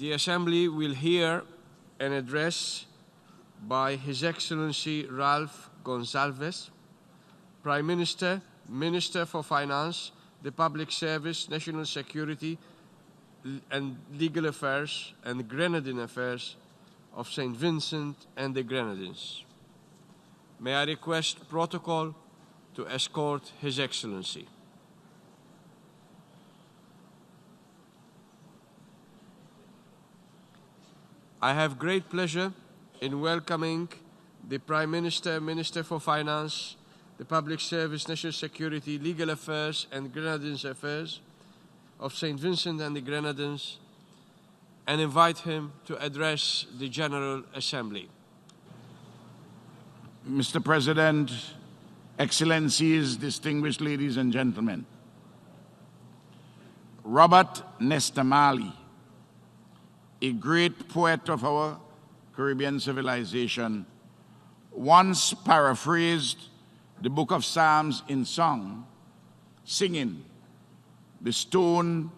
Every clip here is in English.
The Assembly will hear an address by His Excellency Ralph Gonsalves, Prime Minister, Minister for Finance, the Public Service, National Security and Legal Affairs and Grenadine Affairs of St. Vincent and the Grenadines. May I request protocol to escort His Excellency. I have great pleasure in welcoming the Prime Minister, Minister for Finance, the Public Service, National Security, Legal Affairs and Grenadines Affairs of St. Vincent and the Grenadines and invite him to address the General Assembly. Mr. President, Excellencies, distinguished ladies and gentlemen, Robert Nesta Marley, a great poet of our Caribbean civilization, once paraphrased the book of Psalms in song, singing, "The stone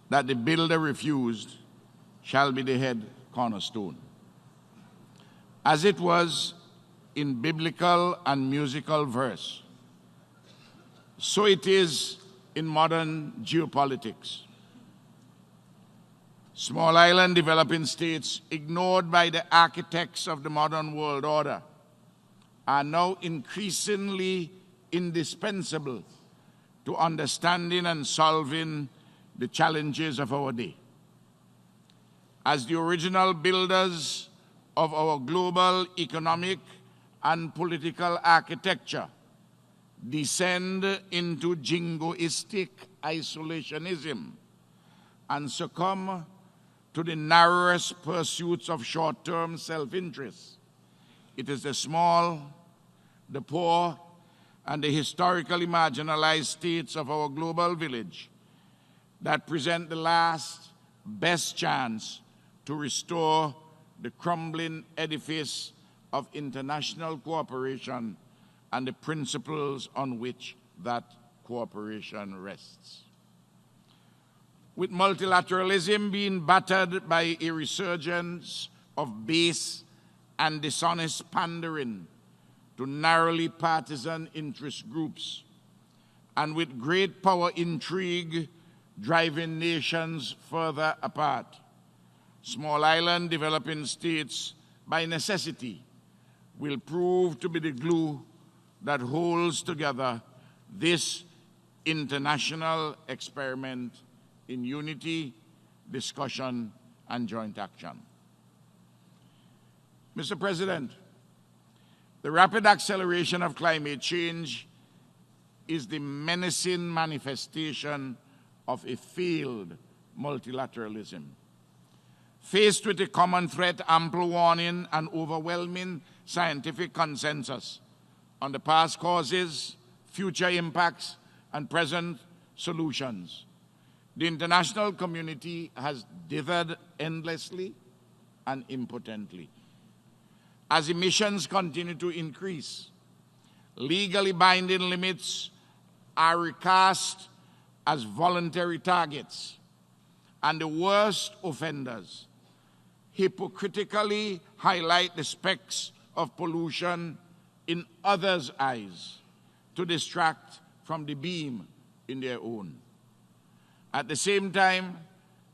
that the builder refused shall be the head cornerstone." As it was in biblical and musical verse, so it is in modern geopolitics. Small island developing states, ignored by the architects of the modern world order, are now increasingly indispensable to understanding and solving the challenges of our day. As the original builders of our global economic and political architecture descend into jingoistic isolationism and succumb to the narrowest pursuits of short-term self-interest, it is the small, the poor, and the historically marginalized states of our global village that present the last best chance to restore the crumbling edifice of international cooperation and the principles on which that cooperation rests. With multilateralism being battered by a resurgence of base and dishonest pandering to narrowly partisan interest groups, and with great power intrigue driving nations further apart, small island developing states, by necessity, will prove to be the glue that holds together this international experiment in unity, discussion, and joint action. Mr. President, the rapid acceleration of climate change is the menacing manifestation of a failed multilateralism. Faced with a common threat, ample warning, and overwhelming scientific consensus on the past causes, future impacts, and present solutions, the international community has dithered endlessly and impotently. As emissions continue to increase, legally binding limits are recast as voluntary targets, and the worst offenders hypocritically highlight the specks of pollution in others' eyes to distract from the beam in their own. At the same time,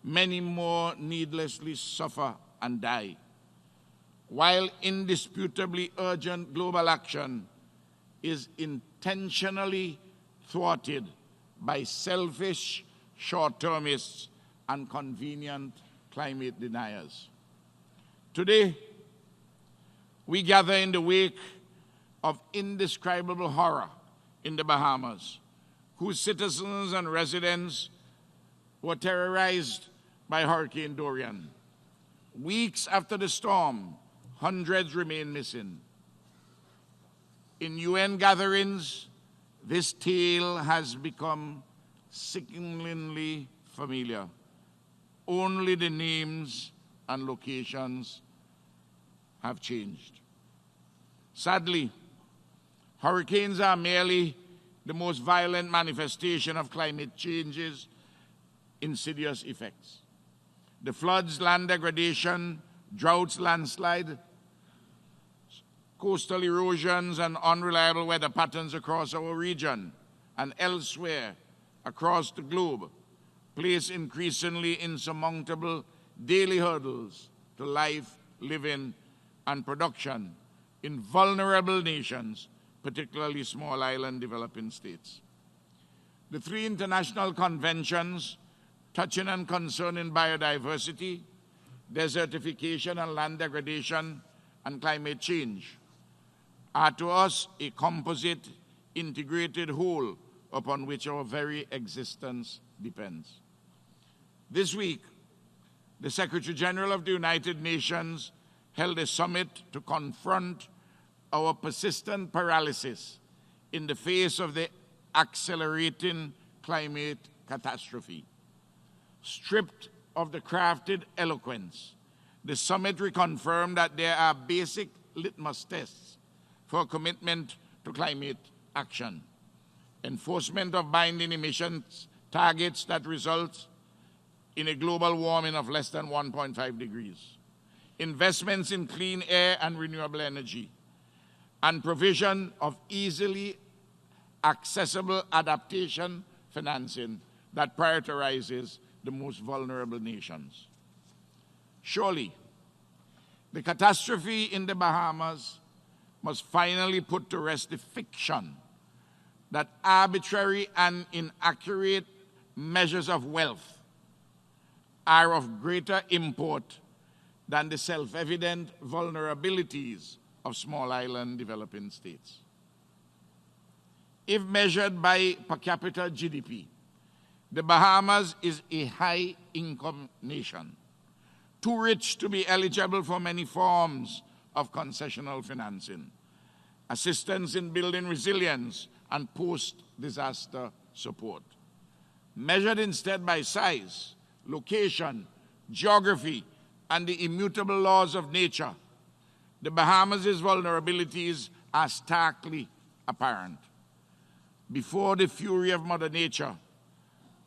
many more needlessly suffer and die, while indisputably urgent global action is intentionally thwarted by selfish short-termists and convenient climate deniers. Today, we gather in the wake of indescribable horror in the Bahamas, whose citizens and residents were terrorized by Hurricane Dorian. Weeks after the storm, hundreds remain missing. In UN gatherings, this tale has become sickeningly familiar. Only the names and locations have changed. Sadly, hurricanes are merely the most violent manifestation of climate change's insidious effects. The floods, land degradation, droughts, landslide, coastal erosions, and unreliable weather patterns across our region and elsewhere across the globe place increasingly insurmountable daily hurdles to life, living, and production in vulnerable nations, particularly small island developing states. The 3 international conventions touching and concerning biodiversity, desertification and land degradation, and climate change are to us a composite, integrated whole upon which our very existence depends. This week, the Secretary General of the United Nations held a summit to confront our persistent paralysis in the face of the accelerating climate catastrophe. Stripped of the crafted eloquence, the summit reconfirmed that there are basic litmus tests for commitment to climate action. Enforcement of binding emissions targets that result in a global warming of less than 1.5 degrees. Investments in clean air and renewable energy, and provision of easily accessible adaptation financing that prioritizes the most vulnerable nations. Surely, the catastrophe in the Bahamas must finally put to rest the fiction that arbitrary and inaccurate measures of wealth are of greater import than the self-evident vulnerabilities of small island developing states. If measured by per capita GDP, the Bahamas is a high-income nation, too rich to be eligible for many forms of concessional financing, assistance in building resilience, and post-disaster support. Measured instead by size, location, geography, and the immutable laws of nature, the Bahamas' vulnerabilities are starkly apparent. Before the fury of Mother Nature,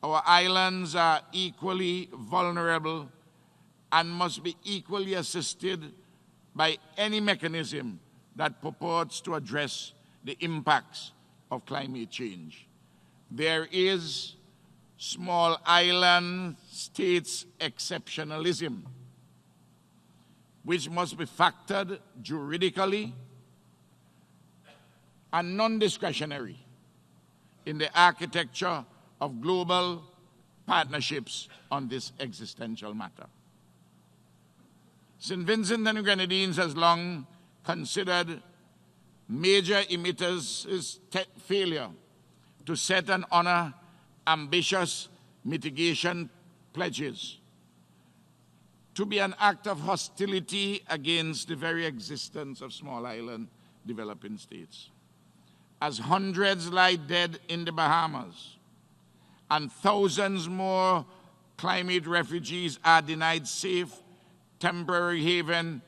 our islands are equally vulnerable and must be equally assisted by any mechanism that purports to address the impacts of climate change. There is small island states exceptionalism, which must be factored juridically and non-discretionary in the architecture of global partnerships on this existential matter. St. Vincent and the Grenadines has long considered major emitters' failure to set and honor ambitious mitigation pledges to be an act of hostility against the very existence of small island developing states. As hundreds lie dead in the Bahamas and thousands more climate refugees are denied safe, temporary haven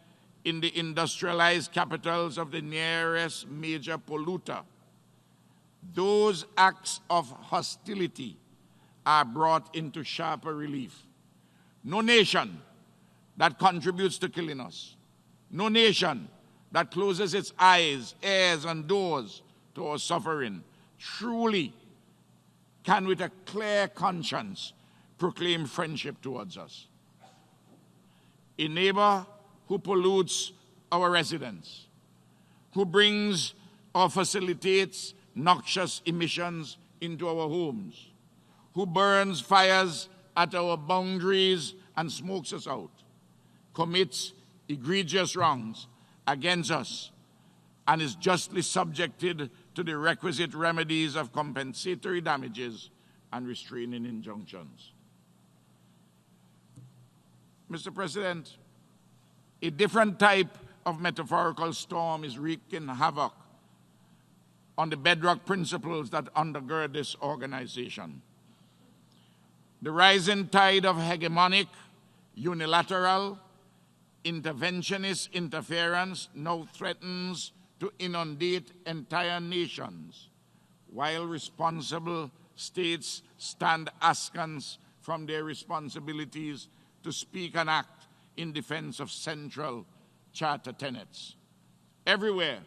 in the industrialized capitals of the nearest major polluter, those acts of hostility are brought into sharper relief. No nation that contributes to killing us, no nation that closes its eyes, ears, and doors to our suffering, truly can with a clear conscience proclaim friendship towards us. A neighbor who pollutes our residents, who brings or facilitates noxious emissions into our homes, who burns fires at our boundaries and smokes us out, commits egregious wrongs against us and is justly subjected to the requisite remedies of compensatory damages and restraining injunctions. Mr. President, a different type of metaphorical storm is wreaking havoc on the bedrock principles that undergird this organization. The rising tide of hegemonic, unilateral, interventionist interference now threatens to inundate entire nations, while responsible states stand askance from their responsibilities to speak and act in defense of central charter tenets. Everywhere,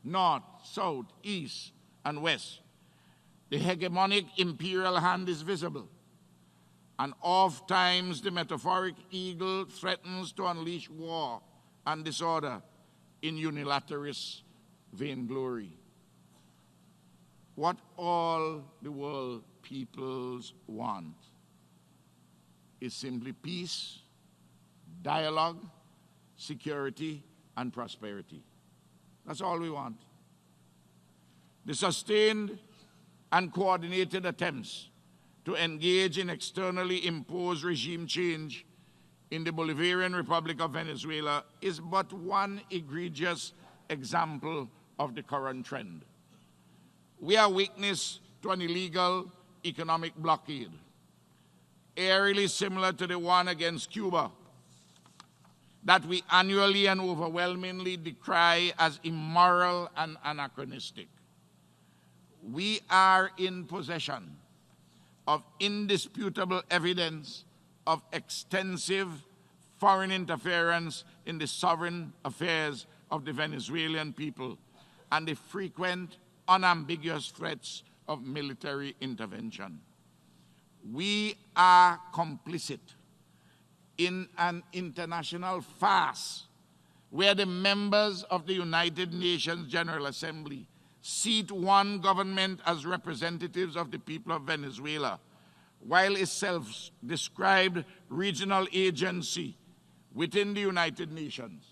north, south, east, and west, the hegemonic imperial hand is visible, and oft times the metaphoric eagle threatens to unleash war and disorder in unilateralist vainglory. What all the world peoples want is simply peace, dialogue, security, and prosperity. That's all we want. The sustained and coordinated attempts to engage in externally imposed regime change in the Bolivarian Republic of Venezuela is but one egregious example of the current trend. We are witness to an illegal economic blockade, eerily similar to the one against Cuba, that we annually and overwhelmingly decry as immoral and anachronistic. We are in possession of indisputable evidence of extensive foreign interference in the sovereign affairs of the Venezuelan people and the frequent, unambiguous threats of military intervention. We are complicit in an international farce where the members of the United Nations General Assembly seat one government as representatives of the people of Venezuela, while a self-described regional agency within the United Nations,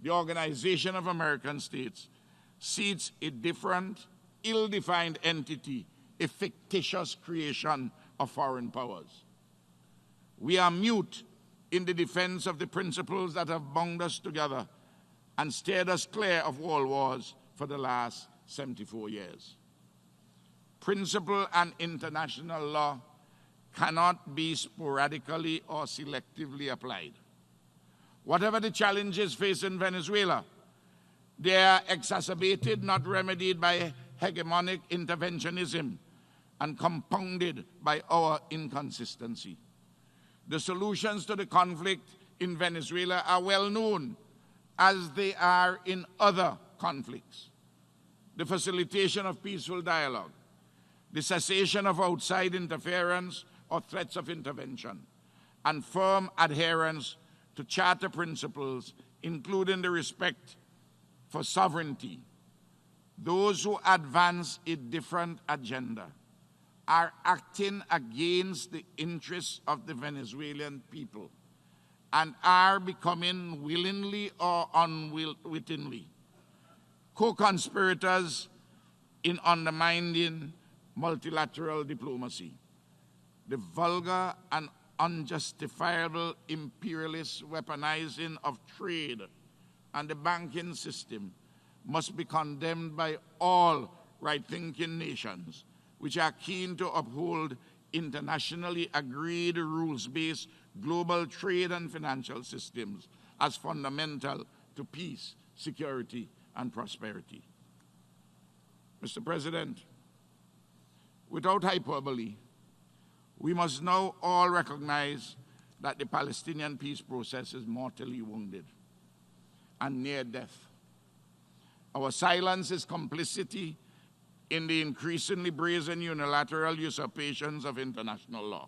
the Organization of American States, seats a different, ill-defined entity, a fictitious creation of foreign powers. We are mute in the defense of the principles that have bound us together and steered us clear of world wars for the last 74 years. Principle and international law cannot be sporadically or selectively applied. Whatever the challenges facing Venezuela, they are exacerbated, not remedied by hegemonic interventionism and compounded by our inconsistency. The solutions to the conflict in Venezuela are well known, as they are in other conflicts. The facilitation of peaceful dialogue, the cessation of outside interference or threats of intervention, and firm adherence to charter principles, including the respect for sovereignty. Those who advance a different agenda are acting against the interests of the Venezuelan people and are becoming, willingly or unwittingly, co-conspirators in undermining multilateral diplomacy. The vulgar and unjustifiable imperialist weaponizing of trade and the banking system must be condemned by all right-thinking nations which are keen to uphold internationally agreed rules-based global trade and financial systems as fundamental to peace, security, and prosperity. Mr. President, without hyperbole, we must now all recognize that the Palestinian peace process is mortally wounded and near death. Our silence is complicity in the increasingly brazen unilateral usurpations of international law.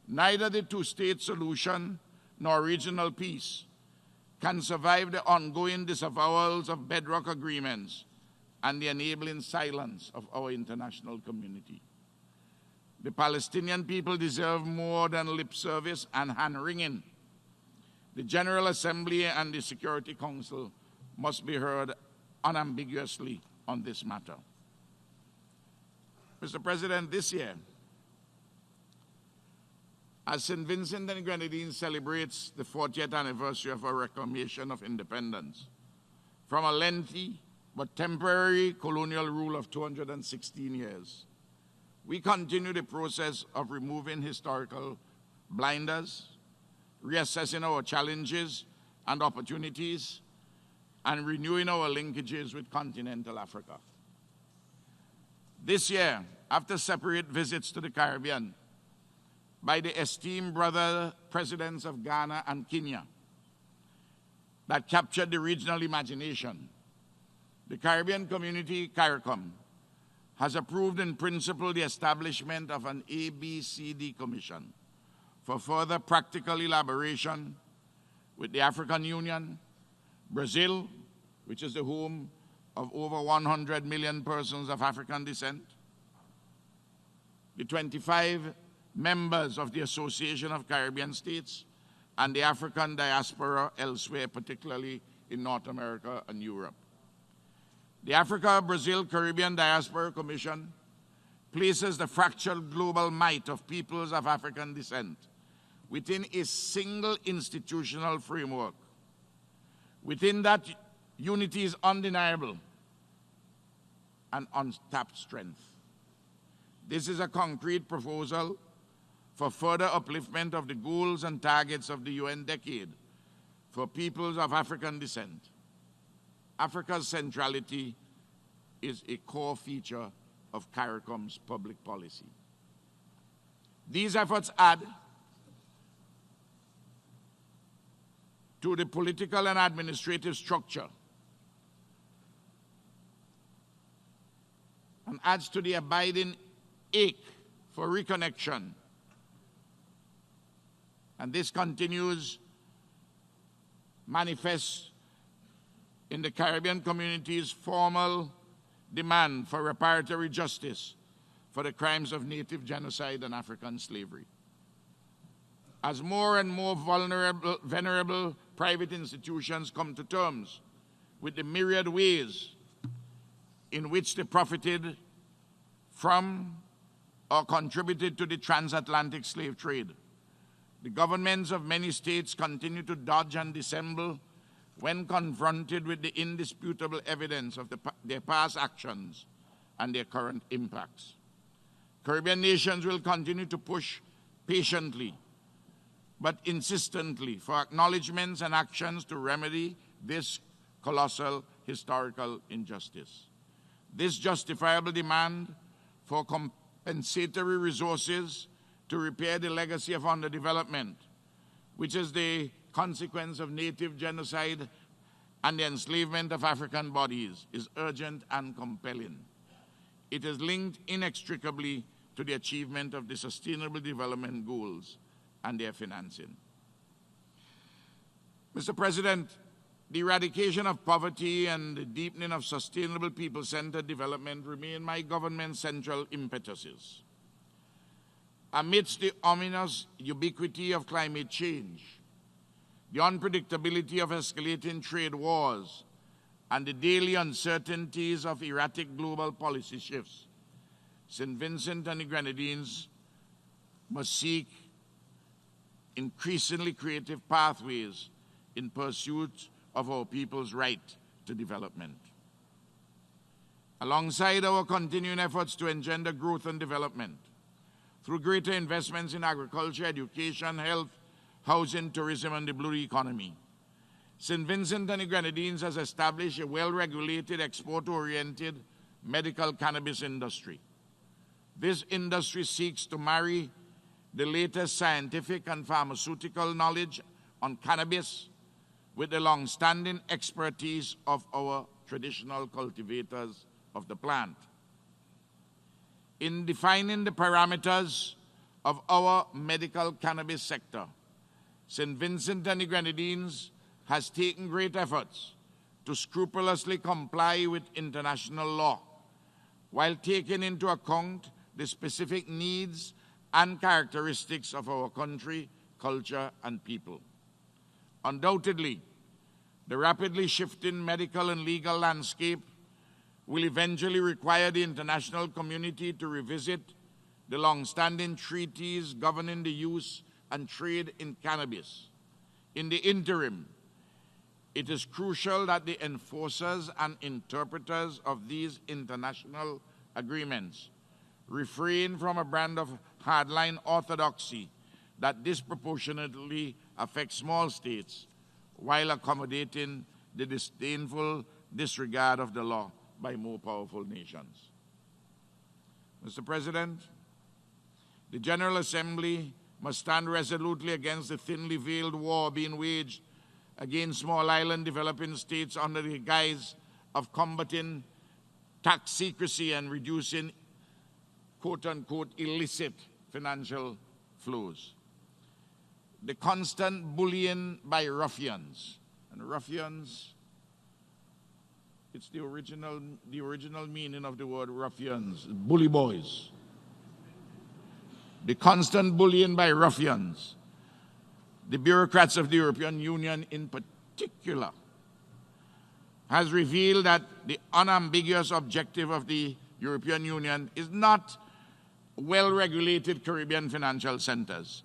Neither the two-state solution nor regional peace can survive the ongoing disavowals of bedrock agreements and the enabling silence of our international community. The Palestinian people deserve more than lip service and hand-wringing. The General Assembly and the Security Council must be heard unambiguously on this matter. Mr. President, this year, as St. Vincent and Grenadines celebrates the 40th anniversary of our reclamation of independence from a lengthy but temporary colonial rule of 216 years, we continue the process of removing historical blinders, reassessing our challenges and opportunities, and renewing our linkages with continental Africa. This year, after separate visits to the Caribbean, by the esteemed brother presidents of Ghana and Kenya that captured the regional imagination. The Caribbean Community, CARICOM, has approved in principle the establishment of an ABCD Commission for further practical elaboration with the African Union, Brazil, which is the home of over 100 million persons of African descent, the 25 members of the Association of Caribbean States, and the African diaspora elsewhere, particularly in North America and Europe. The Africa-Brazil-Caribbean Diaspora Commission places the fractured global might of peoples of African descent within a single institutional framework. Within that, unity is undeniable and untapped strength. This is a concrete proposal for further upliftment of the goals and targets of the UN decade for peoples of African descent. Africa's centrality is a core feature of CARICOM's public policy. These efforts add to the political and administrative structure and adds to the abiding ache for reconnection. And this continues, manifests in the Caribbean community's formal demand for reparatory justice for the crimes of native genocide and African slavery. As more and more venerable private institutions come to terms with the myriad ways in which they profited from or contributed to the transatlantic slave trade, the governments of many states continue to dodge and dissemble when confronted with the indisputable evidence of their past actions and their current impacts. Caribbean nations will continue to push patiently but insistently for acknowledgements and actions to remedy this colossal historical injustice. This justifiable demand for compensatory resources to repair the legacy of underdevelopment, which is the consequence of native genocide and the enslavement of African bodies, is urgent and compelling. It is linked inextricably to the achievement of the Sustainable Development Goals and their financing. Mr. President, the eradication of poverty and the deepening of sustainable people-centered development remain my government's central impetuses. Amidst the ominous ubiquity of climate change, the unpredictability of escalating trade wars, and the daily uncertainties of erratic global policy shifts, St. Vincent and the Grenadines must seek increasingly creative pathways in pursuit of our people's right to development. Alongside our continuing efforts to engender growth and development, through greater investments in agriculture, education, health, housing, tourism, and the blue economy, St. Vincent and the Grenadines has established a well-regulated, export-oriented medical cannabis industry. This industry seeks to marry the latest scientific and pharmaceutical knowledge on cannabis with the long-standing expertise of our traditional cultivators of the plant. In defining the parameters of our medical cannabis sector, St. Vincent and the Grenadines has taken great efforts to scrupulously comply with international law, while taking into account the specific needs and characteristics of our country, culture, and people. Undoubtedly, the rapidly shifting medical and legal landscape will eventually require the international community to revisit the long-standing treaties governing the use and trade in cannabis. In the interim, it is crucial that the enforcers and interpreters of these international agreements refrain from a brand of hardline orthodoxy that disproportionately affects small states while accommodating the disdainful disregard of the law by more powerful nations. Mr. President, the General Assembly must stand resolutely against the thinly veiled war being waged against small island developing states under the guise of combating tax secrecy and reducing quote-unquote illicit financial flows. The constant bullying by ruffians, and ruffians, it's the original meaning of the word ruffians, bully boys. The constant bullying by ruffians, the bureaucrats of the European Union in particular, has revealed that the unambiguous objective of the European Union is not well-regulated Caribbean financial centers,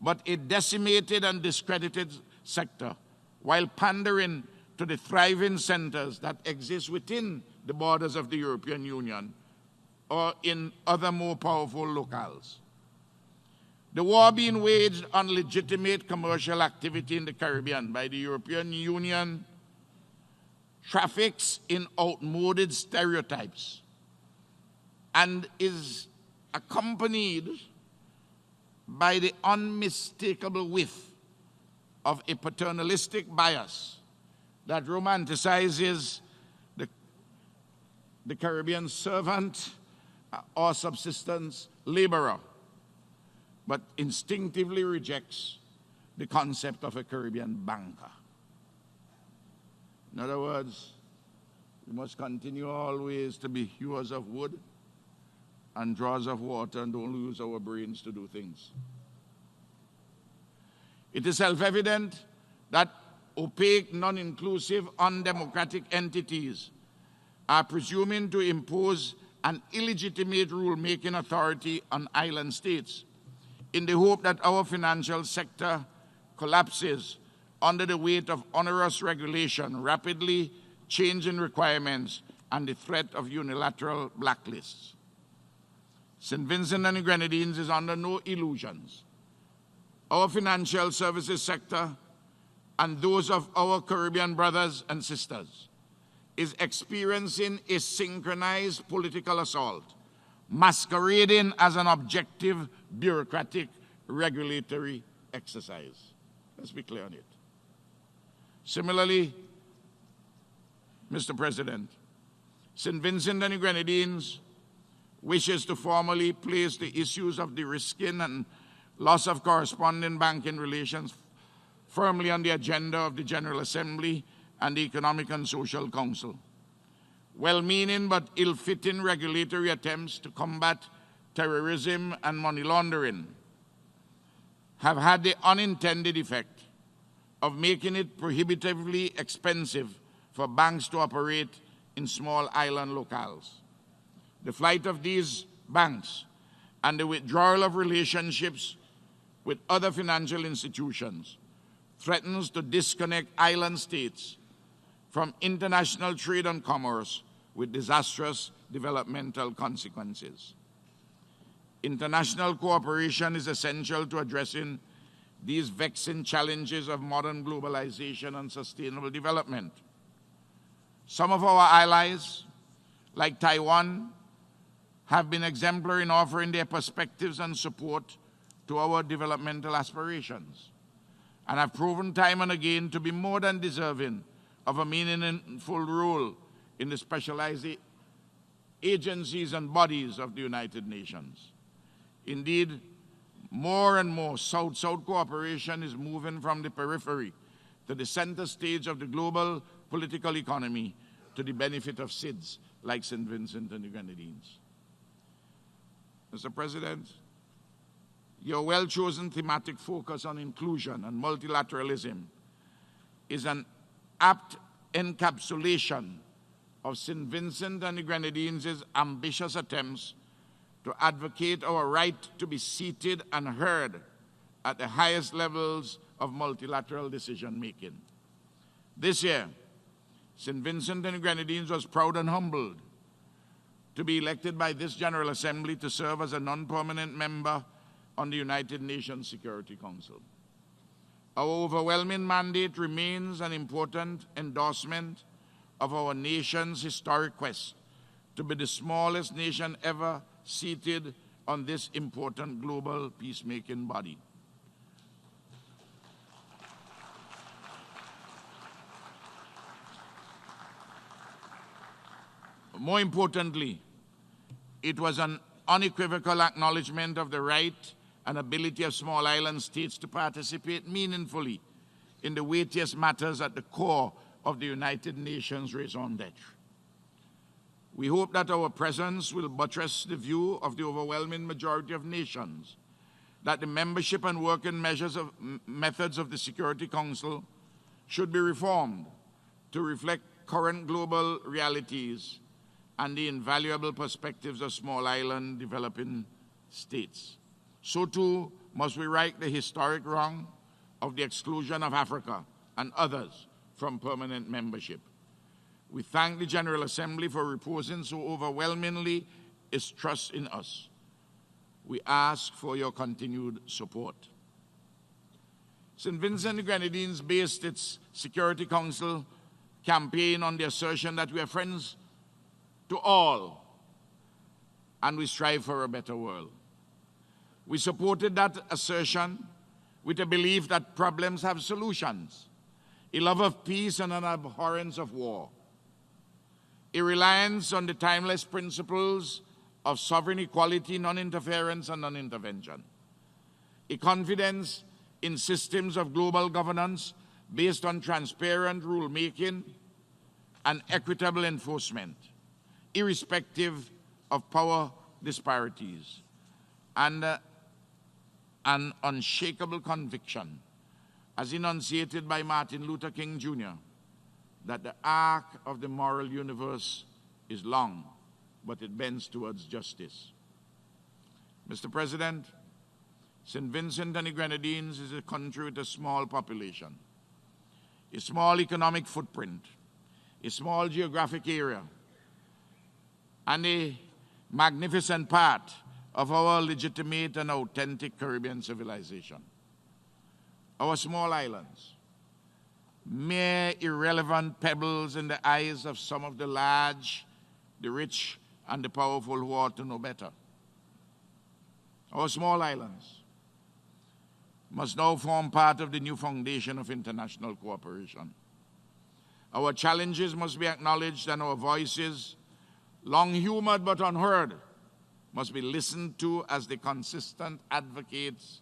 but a decimated and discredited sector, while pandering to the thriving centers that exist within the borders of the European Union or in other more powerful locales. The war being waged on legitimate commercial activity in the Caribbean by the European Union traffics in outmoded stereotypes and is accompanied by the unmistakable whiff of a paternalistic bias that romanticizes the Caribbean servant or subsistence laborer, but instinctively rejects the concept of a Caribbean banker. In other words, we must continue always to be hewers of wood and drawers of water and don't lose our brains to do things. It is self-evident that opaque, non-inclusive, undemocratic entities are presuming to impose an illegitimate rule-making authority on island states in the hope that our financial sector collapses under the weight of onerous regulation, rapidly changing requirements, and the threat of unilateral blacklists. St. Vincent and the Grenadines is under no illusions. Our financial services sector and those of our Caribbean brothers and sisters is experiencing a synchronized political assault, masquerading as an objective, bureaucratic, regulatory exercise. Let's be clear on it. Similarly, Mr. President, St. Vincent and the Grenadines wishes to formally place the issues of de-risking and loss of corresponding banking relations firmly on the agenda of the General Assembly and the Economic and Social Council. Well-meaning but ill-fitting regulatory attempts to combat terrorism and money laundering have had the unintended effect of making it prohibitively expensive for banks to operate in small island locales. The flight of these banks and the withdrawal of relationships with other financial institutions threatens to disconnect island states from international trade and commerce with disastrous developmental consequences. International cooperation is essential to addressing these vexing challenges of modern globalization and sustainable development. Some of our allies, like Taiwan, have been exemplary in offering their perspectives and support to our developmental aspirations, and have proven time and again to be more than deserving of a meaningful role in the specialized agencies and bodies of the United Nations. Indeed, more and more South-South cooperation is moving from the periphery to the center stage of the global political economy to the benefit of SIDS like St. Vincent and the Grenadines. Mr. President, your well-chosen thematic focus on inclusion and multilateralism is an apt encapsulation of St. Vincent and the Grenadines' ambitious attempts to advocate our right to be seated and heard at the highest levels of multilateral decision-making. This year, St. Vincent and the Grenadines was proud and humbled to be elected by this General Assembly to serve as a non-permanent member on the United Nations Security Council. Our overwhelming mandate remains an important endorsement of our nation's historic quest to be the smallest nation ever seated on this important global peacemaking body. More importantly, it was an unequivocal acknowledgement of the right and ability of small island states to participate meaningfully in the weightiest matters at the core of the United Nations raison d'etre. We hope that our presence will buttress the view of the overwhelming majority of nations that the membership and working methods of the Security Council should be reformed to reflect current global realities and the invaluable perspectives of small island developing states. So too must we right the historic wrong of the exclusion of Africa and others from permanent membership. We thank the General Assembly for reposing so overwhelmingly its trust in us. We ask for your continued support. St. Vincent and the Grenadines based its Security Council campaign on the assertion that we are friends to all and we strive for a better world. We supported that assertion with a belief that problems have solutions, a love of peace and an abhorrence of war, a reliance on the timeless principles of sovereign equality, non-interference, and non-intervention, a confidence in systems of global governance based on transparent rulemaking and equitable enforcement, irrespective of power disparities, and an unshakable conviction, as enunciated by Martin Luther King Jr., that the arc of the moral universe is long, but it bends towards justice. Mr. President, St. Vincent and the Grenadines is a country with a small population, a small economic footprint, a small geographic area, and a magnificent part of our legitimate and authentic Caribbean civilization. Our small islands, mere irrelevant pebbles in the eyes of some of the large, the rich, and the powerful who ought to know better. Our small islands must now form part of the new foundation of international cooperation. Our challenges must be acknowledged and our voices, long humored but unheard, must be listened to as the consistent advocates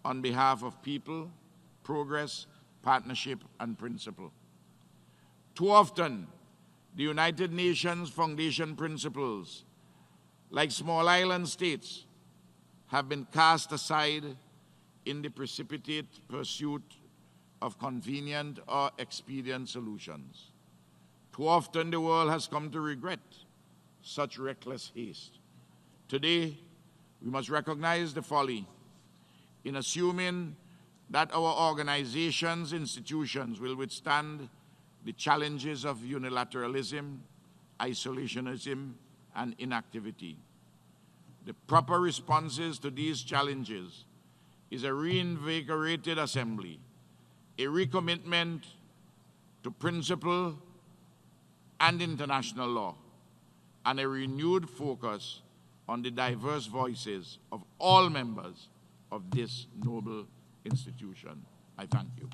on behalf of people, progress, partnership, and principle. Too often, the United Nations foundation principles, like small island states, have been cast aside in the precipitate pursuit of convenient or expedient solutions. Too often, the world has come to regret such reckless haste. Today, we must recognize the folly in assuming that our organizations, institutions will withstand the challenges of unilateralism, isolationism, and inactivity. The proper responses to these challenges is a reinvigorated assembly, a recommitment to principle and international law, and a renewed focus on the diverse voices of all members of this noble institution. I thank you.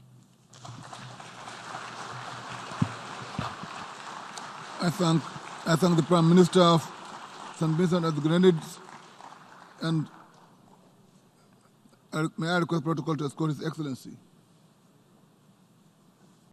I thank the Prime Minister of St. Vincent and the Grenadines, and may I request protocol to escort His Excellency.